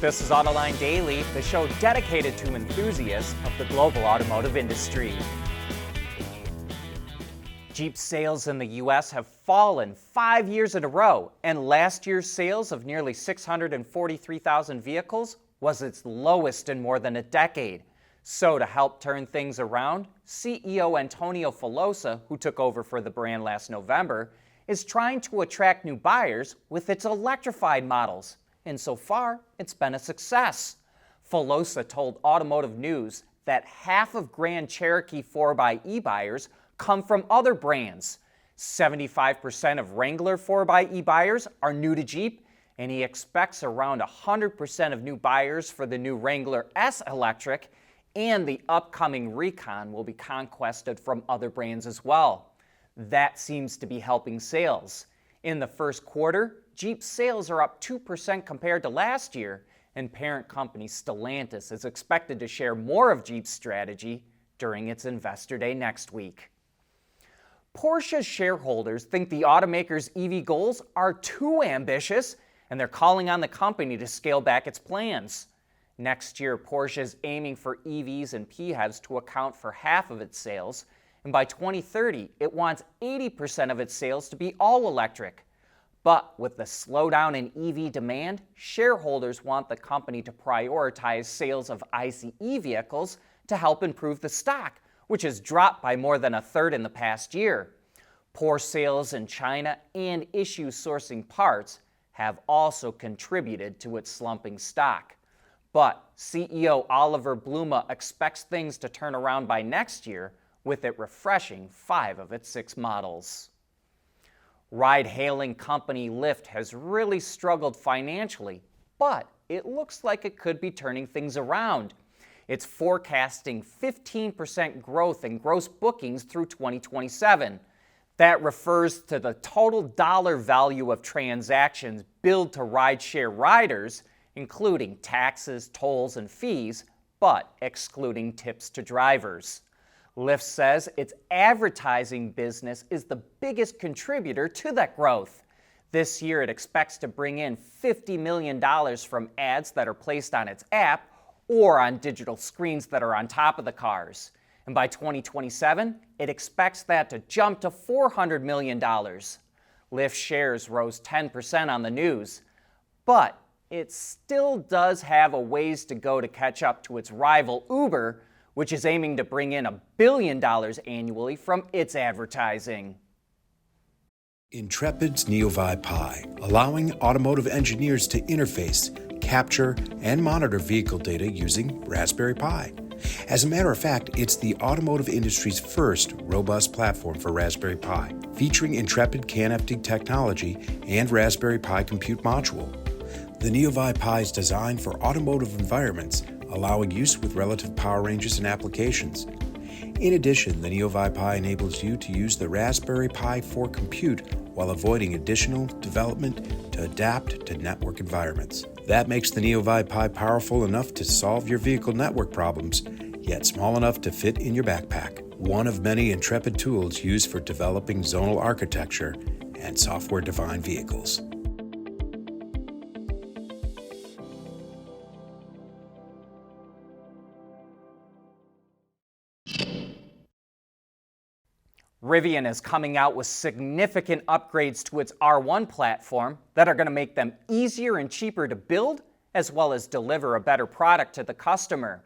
This is Autoline Daily, the show dedicated to enthusiasts of the global automotive industry. Jeep sales in the U.S. have fallen 5 years in a row, and last year's sales of nearly 643,000 vehicles was its lowest in more than a decade. So to help turn things around, CEO Antonio Filosa, who took over for the brand last November, is trying to attract new buyers with its electrified models. And so far, it's been a success. Filosa told Automotive News that half of Grand Cherokee 4xe buyers come from other brands. 75% of Wrangler 4xe buyers are new to Jeep, and he expects around 100% of new buyers for the new Wrangler S Electric, and the upcoming Recon will be conquested from other brands as well. That seems to be helping sales. In the first quarter, Jeep sales are up 2% compared to last year, and parent company Stellantis is expected to share more of Jeep's strategy during its Investor Day next week. Porsche's shareholders think the automaker's EV goals are too ambitious, and they're calling on the company to scale back its plans. Next year, Porsche is aiming for EVs and PHEVs to account for half of its sales, and by 2030, it wants 80% of its sales to be all electric. But with the slowdown in EV demand, shareholders want the company to prioritize sales of ICE vehicles to help improve the stock, which has dropped by more than a third in the past year. Poor sales in China and issues sourcing parts have also contributed to its slumping stock. But CEO Oliver Blume expects things to turn around by next year, with it refreshing 5 of its 6 models. Ride-hailing company Lyft has really struggled financially, but it looks like it could be turning things around. It's forecasting 15% growth in gross bookings through 2027. That refers to the total dollar value of transactions billed to rideshare riders, including taxes, tolls, and fees, but excluding tips to drivers. Lyft says its advertising business is the biggest contributor to that growth. This year, it expects to bring in $50 million from ads that are placed on its app or on digital screens that are on top of the cars. And by 2027, it expects that to jump to $400 million. Lyft shares rose 10% on the news, but it still does have a ways to go to catch up to its rival Uber, which is aiming to bring in $1 billion annually from its advertising. Intrepid's NeoVi Pi, allowing automotive engineers to interface, capture, and monitor vehicle data using Raspberry Pi. As a matter of fact, it's the automotive industry's first robust platform for Raspberry Pi, featuring Intrepid CAN-FD technology and Raspberry Pi compute module. The NeoVi Pi is designed for automotive environments, allowing use with relative power ranges and applications. In addition, the NeoVi Pi enables you to use the Raspberry Pi for compute while avoiding additional development to adapt to network environments. That makes the NeoVi Pi powerful enough to solve your vehicle network problems, yet small enough to fit in your backpack. One of many Intrepid tools used for developing zonal architecture and software-defined vehicles. Rivian is coming out with significant upgrades to its R1 platform that are going to make them easier and cheaper to build, as well as deliver a better product to the customer.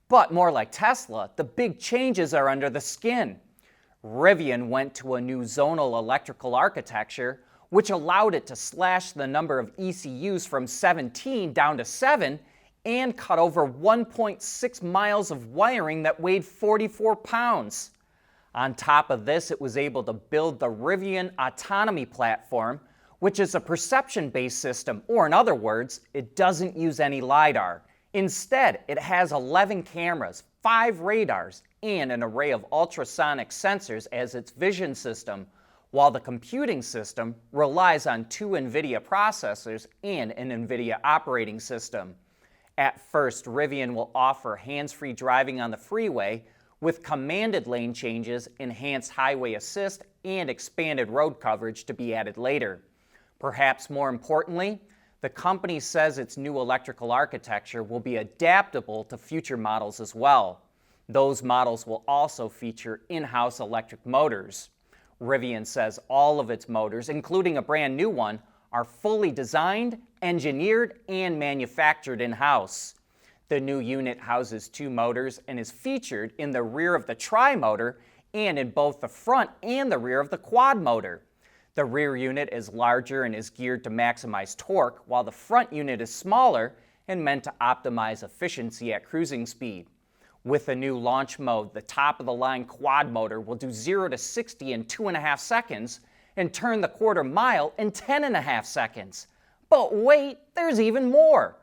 But more like Tesla, the big changes are under the skin. Rivian went to a new zonal electrical architecture, which allowed it to slash the number of ECUs from 17 down to 7 and cut over 1.6 miles of wiring that weighed 44 pounds. On top of this, it was able to build the Rivian Autonomy platform, which is a perception-based system, or in other words, it doesn't use any LiDAR. Instead, it has 11 cameras, 5 radars, and an array of ultrasonic sensors as its vision system, while the computing system relies on 2 NVIDIA processors and an NVIDIA operating system. At first, Rivian will offer hands-free driving on the freeway, with commanded lane changes, enhanced highway assist, and expanded road coverage to be added later. Perhaps more importantly, The company says its new electrical architecture will be adaptable to future models as well. Those models will also feature in-house electric motors. Rivian says all of its motors, including a brand new one, are fully designed, engineered, and manufactured in-house. The new unit houses 2 motors and is featured in the rear of the tri-motor and in both the front and the rear of the quad motor. The rear unit is larger and is geared to maximize torque, while the front unit is smaller and meant to optimize efficiency at cruising speed. With the new launch mode, the top-of-the-line quad motor will do 0 to 60 in 2.5 seconds and turn the quarter mile in 10.5 seconds. But wait, there's even more.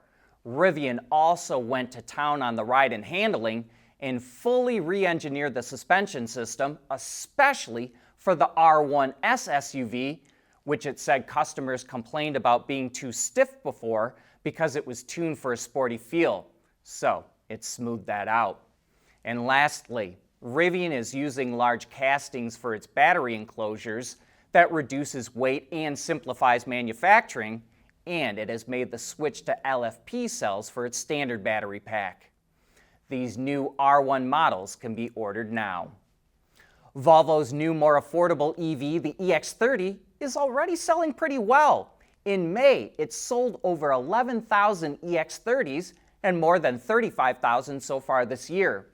Rivian also went to town on the ride and handling and fully re-engineered the suspension system, especially for the R1S SUV, which it said customers complained about being too stiff before because it was tuned for a sporty feel. So it smoothed that out. And lastly, Rivian is using large castings for its battery enclosures that reduces weight and simplifies manufacturing, and it has made the switch to LFP cells for its standard battery pack. These new R1 models can be ordered now. Volvo's new, more affordable EV, the EX30, is already selling pretty well. In May, it sold over 11,000 EX30s and more than 35,000 so far this year.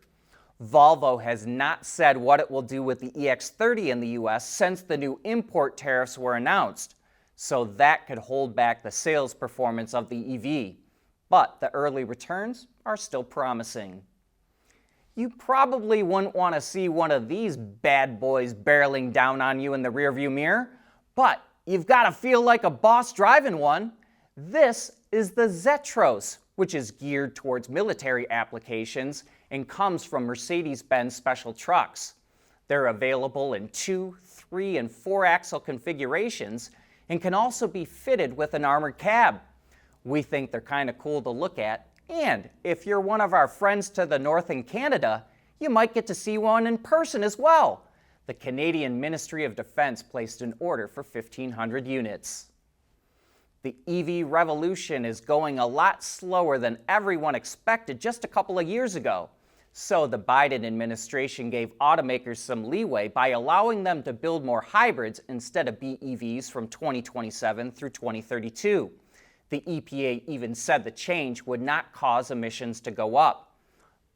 Volvo has not said what it will do with the EX30 in the US since the new import tariffs were announced, so that could hold back the sales performance of the EV. But the early returns are still promising. You probably wouldn't want to see one of these bad boys barreling down on you in the rearview mirror, but you've got to feel like a boss driving one. This is the Zetros, which is geared towards military applications and comes from Mercedes-Benz special trucks. They're available in 2, 3, and 4-axle configurations and can also be fitted with an armored cab. We think they're kind of cool to look at, and if you're one of our friends to the north in Canada, you might get to see one in person as well. The Canadian Ministry of Defense placed an order for 1,500 units. The EV revolution is going a lot slower than everyone expected just a couple of years ago. So the Biden administration gave automakers some leeway by allowing them to build more hybrids instead of BEVs from 2027 through 2032. The EPA even said the change would not cause emissions to go up.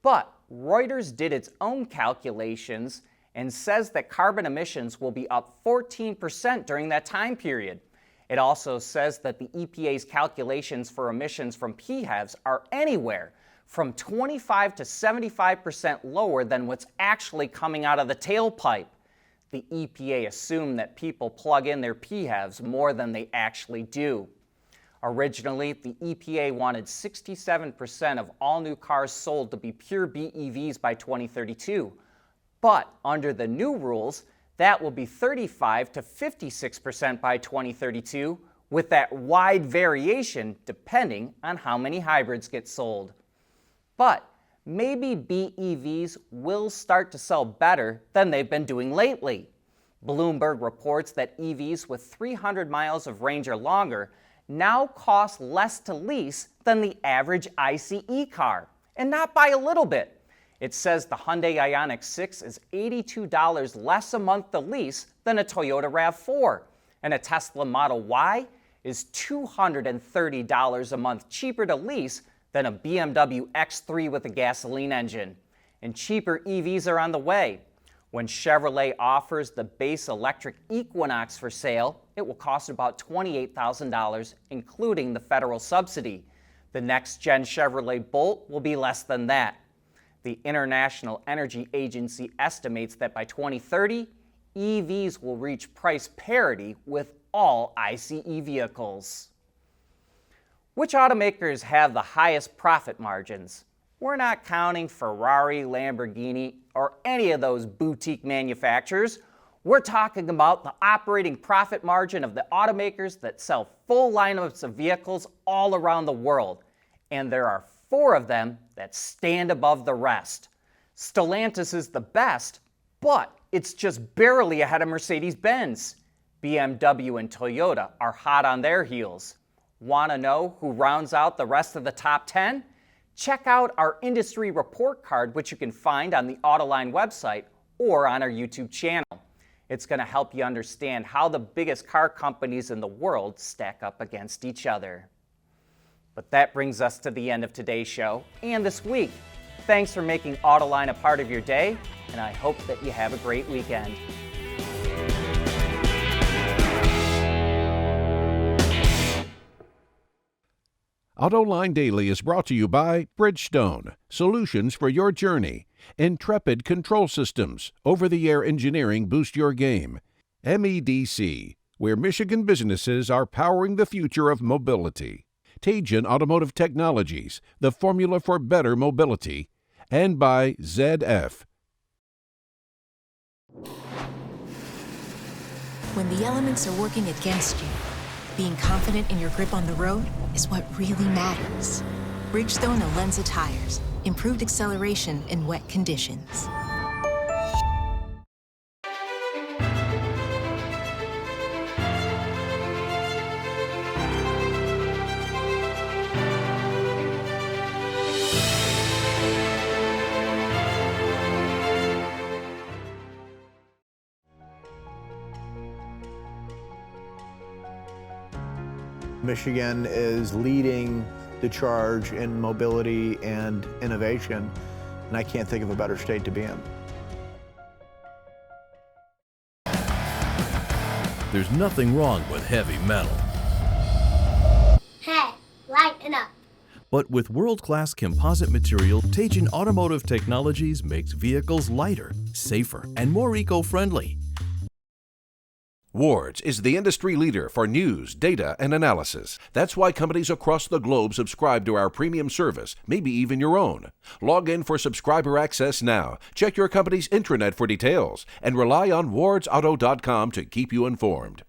But Reuters did its own calculations and says that carbon emissions will be up 14% during that time period. It also says that the EPA's calculations for emissions from PHEVs are anywhere from 25 to 75% lower than what's actually coming out of the tailpipe. The EPA assumed that people plug in their PHEVs more than they actually do. Originally, the EPA wanted 67% of all new cars sold to be pure BEVs by 2032. But under the new rules, that will be 35 to 56% by 2032, with that wide variation depending on how many hybrids get sold. But maybe BEVs will start to sell better than they've been doing lately. Bloomberg reports that EVs with 300 miles of range or longer now cost less to lease than the average ICE car, and not by a little bit. It says the Hyundai Ioniq 6 is $82 less a month to lease than a Toyota RAV4, and a Tesla Model Y is $230 a month cheaper to lease than a BMW X3 with a gasoline engine. And cheaper EVs are on the way. When Chevrolet offers the base electric Equinox for sale, it will cost about $28,000, including the federal subsidy. The next-gen Chevrolet Bolt will be less than that. The International Energy Agency estimates that by 2030, EVs will reach price parity with all ICE vehicles. Which automakers have the highest profit margins? We're not counting Ferrari, Lamborghini, or any of those boutique manufacturers. We're talking about the operating profit margin of the automakers that sell full lineups of vehicles all around the world. And there are 4 of them that stand above the rest. Stellantis is the best, but it's just barely ahead of Mercedes-Benz. BMW and Toyota are hot on their heels. Want to know who rounds out the rest of the top 10? Check out our industry report card, which you can find on the Autoline website or on our YouTube channel. It's going to help you understand how the biggest car companies in the world stack up against each other. But that brings us to the end of today's show and this week. Thanks for making Autoline a part of your day, and I hope that you have a great weekend. Autoline Daily is brought to you by Bridgestone, solutions for your journey. Intrepid Control Systems, over-the-air engineering boost your game. MEDC, where Michigan businesses are powering the future of mobility. Tejan Automotive Technologies, the formula for better mobility. And by ZF. When the elements are working against you, being confident in your grip on the road is what really matters. Bridgestone Alenza tires, improved acceleration in wet conditions. Michigan is leading the charge in mobility and innovation, and I can't think of a better state to be in. There's nothing wrong with heavy metal. Hey, lighten up. But with world-class composite material, Tejan Automotive Technologies makes vehicles lighter, safer, and more eco-friendly. Wards is the industry leader for news, data, and analysis. That's why companies across the globe subscribe to our premium service, maybe even your own. Log in for subscriber access now. Check your company's intranet for details and rely on wardsauto.com to keep you informed.